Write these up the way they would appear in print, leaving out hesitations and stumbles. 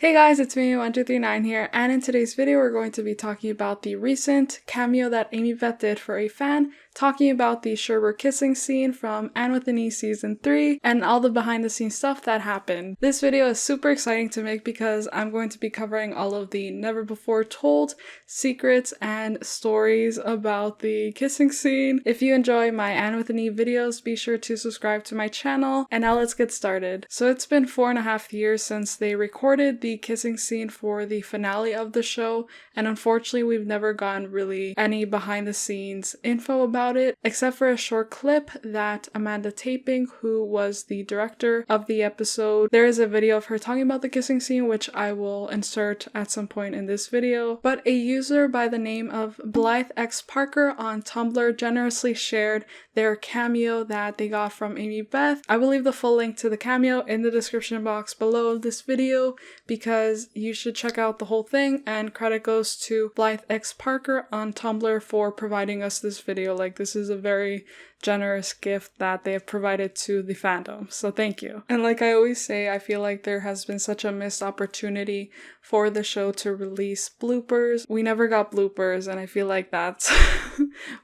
Hey guys, it's mimiwithani here, and in today's video we're going to be talking about the recent cameo that Amybeth did for a fan, talking about the Shirbert kissing scene from Annewithane Season 3, and all the behind the scenes stuff that happened. This video is super exciting to make because I'm going to be covering all of the never before told secrets and stories about the kissing scene. If you enjoy my Annewithane videos, be sure to subscribe to my channel, and now let's get started. So it's been 4.5 years since they recorded the kissing scene for the finale of the show, and unfortunately we've never gotten really any behind the scenes info about it, except for a short clip that Amanda Taping, who was the director of the episode, there is a video of her talking about the kissing scene, which I will insert at some point in this video. But a user by the name of blythexparker on Tumblr generously shared their cameo that they got from Amybeth. I will leave the full link to the cameo in the description box below this video because you should check out the whole thing, and credit goes to blythexparker on Tumblr for providing us this video. Like, this is a very generous gift that they have provided to the fandom, so thank you. And like I always say, I feel like there has been such a missed opportunity for the show to release bloopers. We never got bloopers, and I feel like that's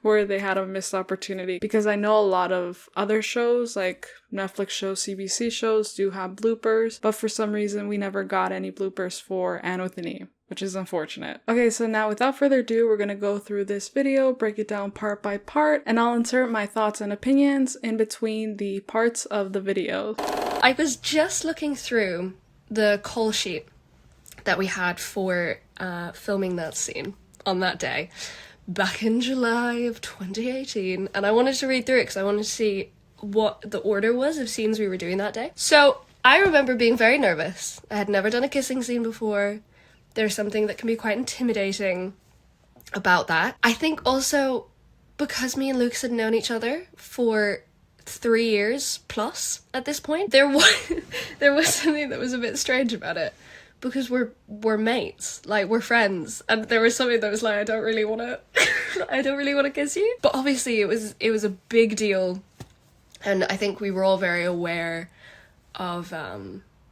where they had a missed opportunity, because I know a lot of other shows like Netflix shows, CBC shows do have bloopers, but for some reason we never got any bloopers for Annewithane, which is unfortunate. Okay, so now without further ado, we're gonna go through this video, break it down part by part, and I'll insert my thoughts and opinions in between the parts of the video. I was just looking through the call sheet that we had for filming that scene on that day back in July of 2018, and I wanted to read through it because I wanted to see what the order was of scenes we were doing that day. So I remember being very nervous. I had never done a kissing scene before. There's something that can be quite intimidating about that. I think also because me and Lucas had known each other for 3 years plus at this point, there was something that was a bit strange about it, because we're mates, like we're friends, and there was something that was like, I don't really want to kiss you. But obviously it was a big deal, and I think we were all very aware of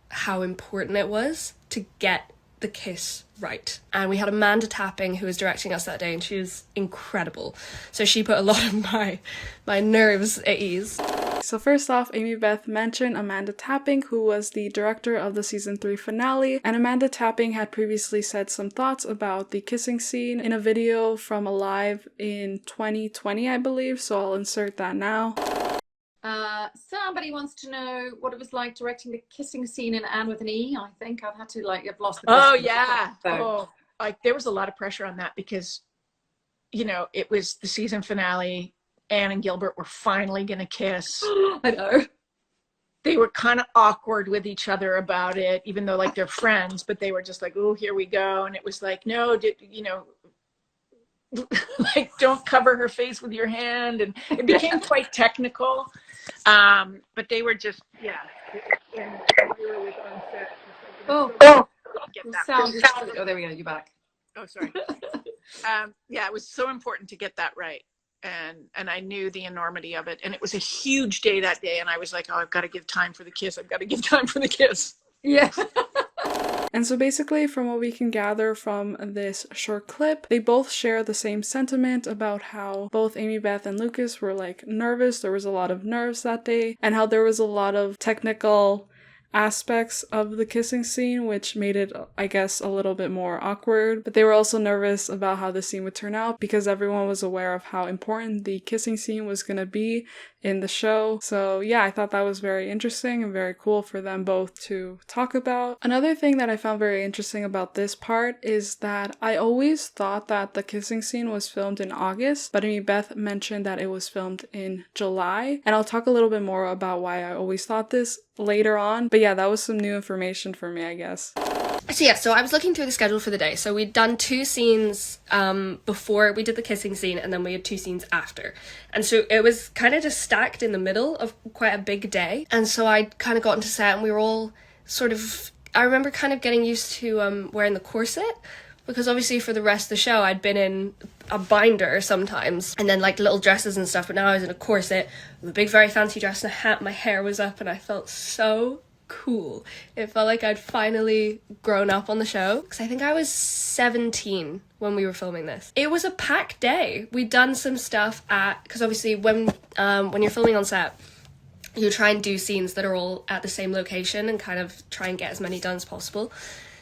how important it was to get the kiss right. And we had Amanda Tapping who was directing us that day, and she was incredible. So she put a lot of my nerves at ease. So first off, Amybeth mentioned Amanda Tapping, who was the director of the season 3 finale, and Amanda Tapping had previously said some thoughts about the kissing scene in a video from a live in 2020, I believe, so I'll insert that now. Somebody wants to know what it was like directing the kissing scene in Annewithane. I think I've had to, I've lost the question. Oh yeah. So. There was a lot of pressure on that because, it was the season finale. Anne and Gilbert were finally gonna kiss. I know. They were kind of awkward with each other about it, even though they're friends, but they were just like, oh, here we go. And it was like, no, don't cover her face with your hand. And it became quite technical. But they were just, yeah. And we were on set. Oh, there we go. You're back. Oh, sorry. Yeah, it was so important to get that right. And I knew the enormity of it. And it was a huge day that day. And I was like, oh, I've got to give time for the kiss. I've got to give time for the kiss. Yeah. And so basically, from what we can gather from this short clip, they both share the same sentiment about how both Amybeth and Lucas were nervous. There was a lot of nerves that day, and how there was a lot of technical aspects of the kissing scene, which made it, I guess, a little bit more awkward. But they were also nervous about how the scene would turn out because everyone was aware of how important the kissing scene was going to be in the show. So yeah, I thought that was very interesting and very cool for them both to talk about. Another thing that I found very interesting about this part is that I always thought that the kissing scene was filmed in August, but Amybeth mentioned that it was filmed in July, and I'll talk a little bit more about why I always thought this later on. But yeah, that was some new information for me, I guess. So I was looking through the schedule for the day. So we'd done 2 scenes before we did the kissing scene, and then we had 2 scenes after. And so it was kind of just stacked in the middle of quite a big day. And so I kind of got into set, and we were all sort of, I remember kind of getting used to wearing the corset, because obviously for the rest of the show I'd been in a binder sometimes, and then little dresses and stuff, but now I was in a corset with a big very fancy dress and a hat. My hair was up, and I felt so cool. It felt like I'd finally grown up on the show, because I think I was 17 when we were filming this. It was a packed day. We'd done some stuff because obviously when you're filming on set, you try and do scenes that are all at the same location and kind of try and get as many done as possible.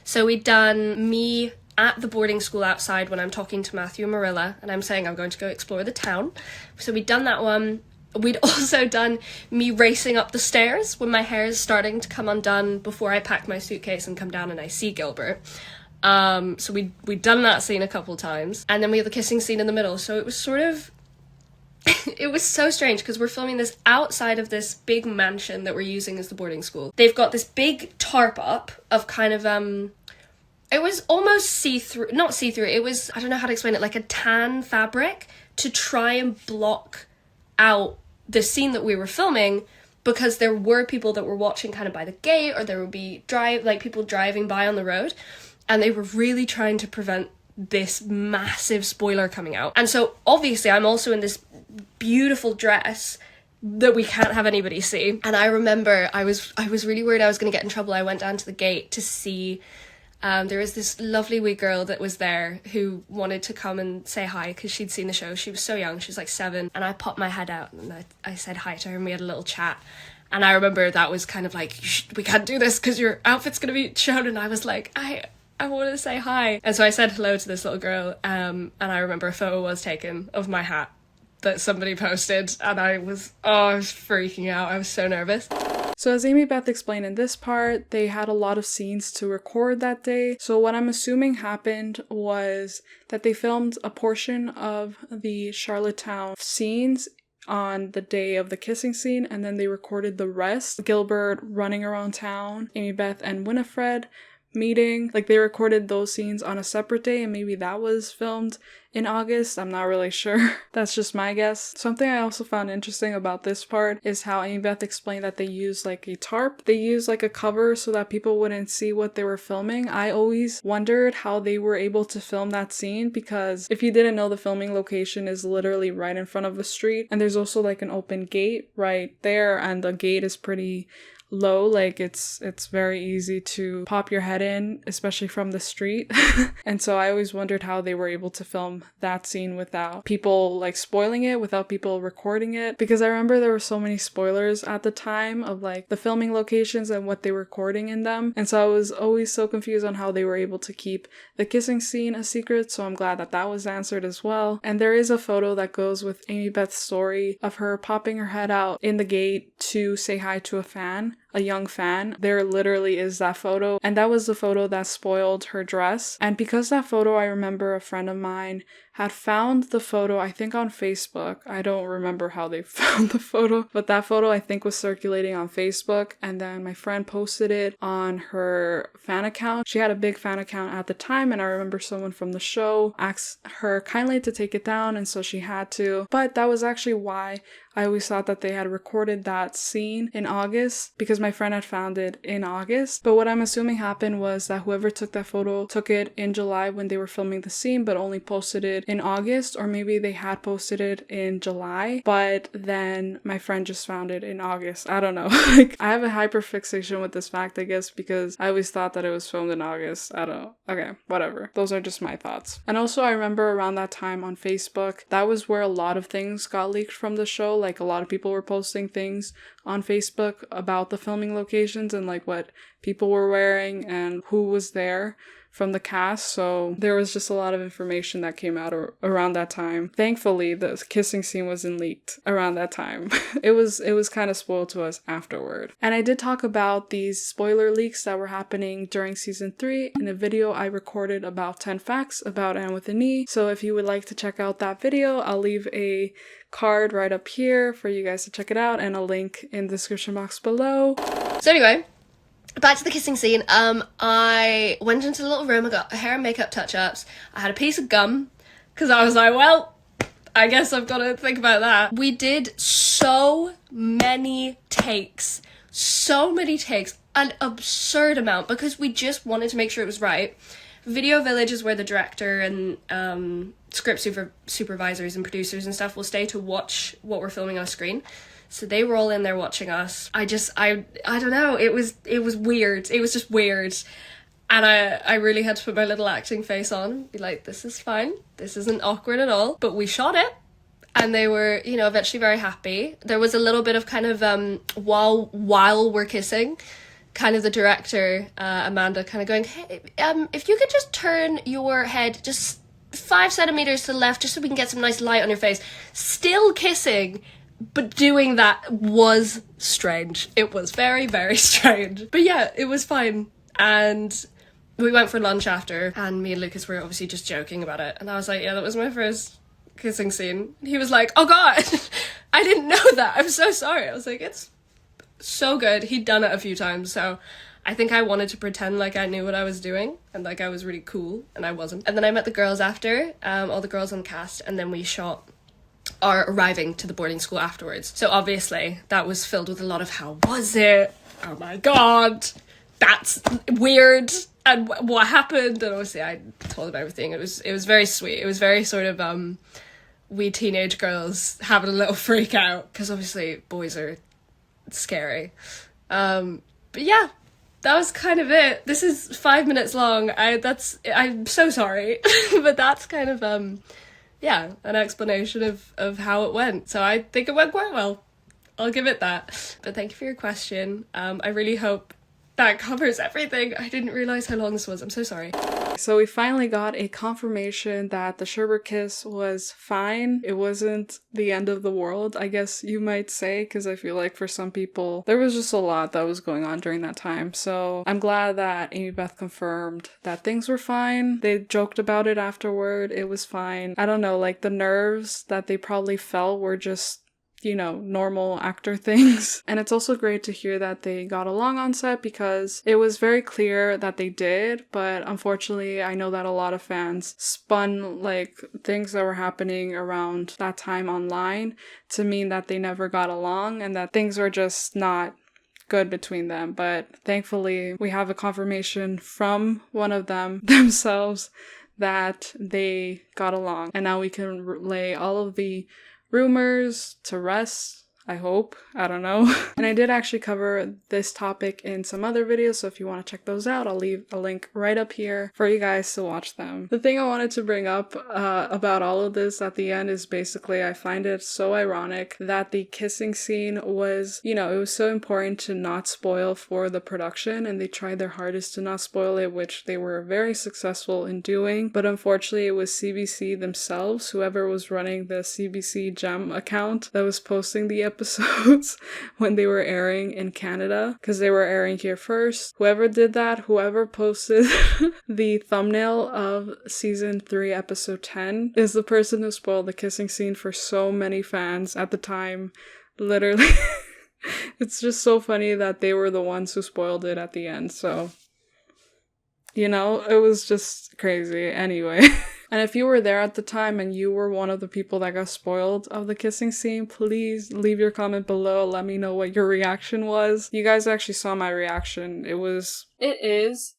So we'd done me at the boarding school outside when I'm talking to Matthew and Marilla and I'm saying I'm going to go explore the town. So we'd done that one. We'd also done me racing up the stairs when my hair is starting to come undone before I pack my suitcase and come down and I see Gilbert. So we'd done that scene a couple times. And then we had the kissing scene in the middle. So it was sort of... it was so strange because we're filming this outside of this big mansion that we're using as the boarding school. They've got this big tarp up of kind of... it was almost see-through... Not see-through. It was... I don't know how to explain it. Like a tan fabric to try and block out the scene that we were filming, because there were people that were watching kind of by the gate, or there would be people driving by on the road, and they were really trying to prevent this massive spoiler coming out. And so obviously I'm also in this beautiful dress that we can't have anybody see. And I remember I was really worried I was going to get in trouble. I went down to the gate to see there was this lovely wee girl that was there who wanted to come and say hi because she'd seen the show. She was so young, she was like 7, and I popped my head out and I said hi to her and we had a little chat. And I remember that was kind of like, we can't do this because your outfit's going to be shown. And I was like, I want to say hi. And so I said hello to this little girl, and I remember a photo was taken of my hat that somebody posted, and I was freaking out. I was so nervous. So as Amybeth explained in this part, they had a lot of scenes to record that day. So what I'm assuming happened was that they filmed a portion of the Charlottetown scenes on the day of the kissing scene, and then they recorded the rest. Gilbert running around town, Amybeth and Winifred meeting, like they recorded those scenes on a separate day, and maybe that was filmed in August. I'm not really sure. That's just my guess. Something I also found interesting about this part is how Amybeth explained that they used like a tarp. They used like a cover so that people wouldn't see what they were filming. I always wondered how they were able to film that scene, because if you didn't know, the filming location is literally right in front of the street, and there's also like an open gate right there, and the gate is pretty low, like it's very easy to pop your head in, especially from the street. And so I always wondered how they were able to film that scene without people like spoiling it, without people recording it, because I remember there were so many spoilers at the time of like the filming locations and what they were recording in them. And so I was always so confused on how they were able to keep the kissing scene a secret, so I'm glad that that was answered as well. And there is a photo that goes with Amybeth's story of her popping her head out in the gate to say hi to a fan, a young fan. There literally is that photo, and that was the photo that spoiled her dress. And because that photo, I remember a friend of mine had found the photo, I think on Facebook. I don't remember how they found the photo, but that photo I think was circulating on Facebook, and then my friend posted it on her fan account. She had a big fan account at the time, and I remember someone from the show asked her kindly to take it down, and so she had to. But that was actually why I always thought that they had recorded that scene in August, because my friend had found it in August. But what I'm assuming happened was that whoever took that photo took it in July when they were filming the scene, but only posted it in August, or maybe they had posted it in July, but then my friend just found it in August. I don't know. Like, I have a hyperfixation with this fact, I guess, because I always thought that it was filmed in August. I don't know. Okay, whatever. Those are just my thoughts. And also I remember around that time on Facebook, that was where a lot of things got leaked from the show. Like, a lot of people were posting things on Facebook about the filming locations and like what people were wearing and who was there from the cast. So there was just a lot of information that came out around that time. Thankfully, the kissing scene wasn't leaked around that time. It was kind of spoiled to us afterward. And I did talk about these spoiler leaks that were happening during season 3 in a video I recorded about 10 facts about Anne with an E. So if you would like to check out that video, I'll leave a card right up here for you guys to check it out, and a link in the description box below. So anyway, back to the kissing scene. I went into the little room, I got hair and makeup touch-ups, I had a piece of gum, because I was like, well, I guess I've got to think about that. We did so many takes, an absurd amount, because we just wanted to make sure it was right. Video Village is where the director and script supervisors and producers and stuff will stay to watch what we're filming on screen. So they were all in there watching us. I don't know, it was weird. It was just weird. And I really had to put my little acting face on and be like, this is fine. This isn't awkward at all. But we shot it. And they were, you know, eventually very happy. There was a little bit of kind of, while we're kissing, kind of the director, Amanda, kind of going, hey, if you could just turn your head just 5 centimeters to the left, just so we can get some nice light on your face. Still kissing, but doing that was strange. It was very, very strange. But yeah, it was fine. And we went for lunch after, and me and Lucas were obviously just joking about it. And I was like, yeah, that was my first kissing scene. And he was like, oh god, I didn't know that. I'm so sorry. I was like, it's so good. He'd done it a few times, so I think I wanted to pretend like I knew what I was doing and like I was really cool, and I wasn't. And then I met the girls after, all the girls on the cast, and then we shot our arriving to the boarding school afterwards. So obviously that was filled with a lot of how was it? Oh my god, that's weird. And what happened? And obviously I told him everything. It was very sweet. It was very sort of we teenage girls having a little freak out, because obviously boys are scary. But yeah, that was kind of it. This is 5 minutes long. I'm so sorry. But that's kind of yeah, an explanation of how it went. So I think it went quite well. I'll give it that. But thank you for your question. I really hope that covers everything. I didn't realize how long this was. I'm so sorry. So we finally got a confirmation that the Shirbert kiss was fine. It wasn't the end of the world, I guess you might say, because I feel like for some people, there was just a lot that was going on during that time. So I'm glad that Amybeth confirmed that things were fine. They joked about it afterward. It was fine. I don't know, like the nerves that they probably felt were just, you know, normal actor things. And it's also great to hear that they got along on set, because it was very clear that they did, but unfortunately I know that a lot of fans spun like things that were happening around that time online to mean that they never got along and that things were just not good between them. But thankfully we have a confirmation from one of them themselves that they got along, and now we can lay all of the rumors to rest, I hope. I don't know. And I did actually cover this topic in some other videos, so if you want to check those out, I'll leave a link right up here for you guys to watch them. The thing I wanted to bring up about all of this at the end is basically I find it so ironic that the kissing scene was, you know, it was so important to not spoil for the production, and they tried their hardest to not spoil it, which they were very successful in doing. But unfortunately it was CBC themselves, whoever was running the CBC Gem account, that was posting the episodes when they were airing in Canada, because they were airing here first. Whoever did that, whoever posted the thumbnail of season 3 episode 10 is the person who spoiled the kissing scene for so many fans at the time. Literally. It's just so funny that they were the ones who spoiled it at the end. So, you know, it was just crazy. Anyway. And if you were there at the time and you were one of the people that got spoiled of the kissing scene, please leave your comment below. Let me know what your reaction was. You guys actually saw my reaction. It is.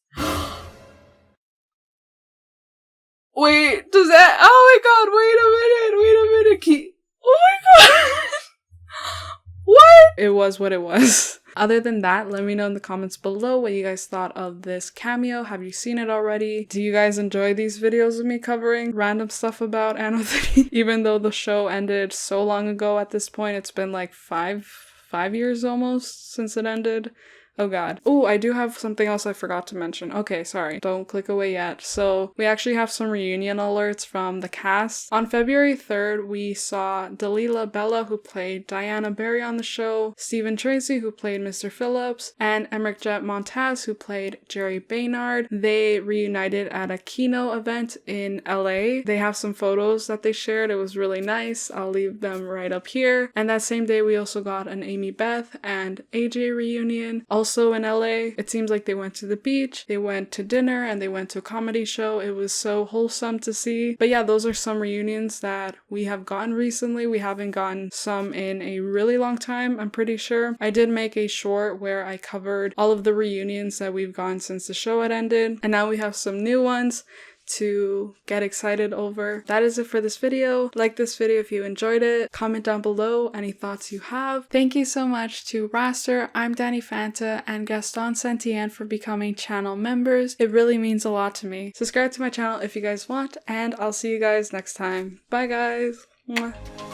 Wait, does that? Oh my god, wait a minute. Oh my god. What? It was what it was. Other than that, let me know in the comments below what you guys thought of this cameo. Have you seen it already? Do you guys enjoy these videos of me covering random stuff about annewithane? Even though the show ended so long ago at this point, it's been like five years almost since it ended. Oh god. Oh, I do have something else I forgot to mention. Okay, sorry. Don't click away yet. So we actually have some reunion alerts from the cast. On February 3rd, we saw Delilah Bella, who played Diana Barry on the show, Stephen Tracy, who played Mr. Phillips, and Emmerich Jet Montaz, who played Jerry Baynard. They reunited at a Kino event in LA. They have some photos that they shared. It was really nice. I'll leave them right up here. And that same day, we also got an Amybeth and AJ reunion. Also in LA, it seems like they went to the beach, they went to dinner, and they went to a comedy show. It was so wholesome to see. But yeah, those are some reunions that we have gotten recently. We haven't gotten some in a really long time, I'm pretty sure. I did make a short where I covered all of the reunions that we've gotten since the show had ended, and now we have some new ones to get excited over. That is it for this video. Like this video if you enjoyed it. Comment down below any thoughts you have. Thank you so much to Raster, I'm Danny Fanta, and Gaston Santien for becoming channel members. It really means a lot to me. Subscribe to my channel if you guys want, and I'll see you guys next time. Bye guys! Mwah.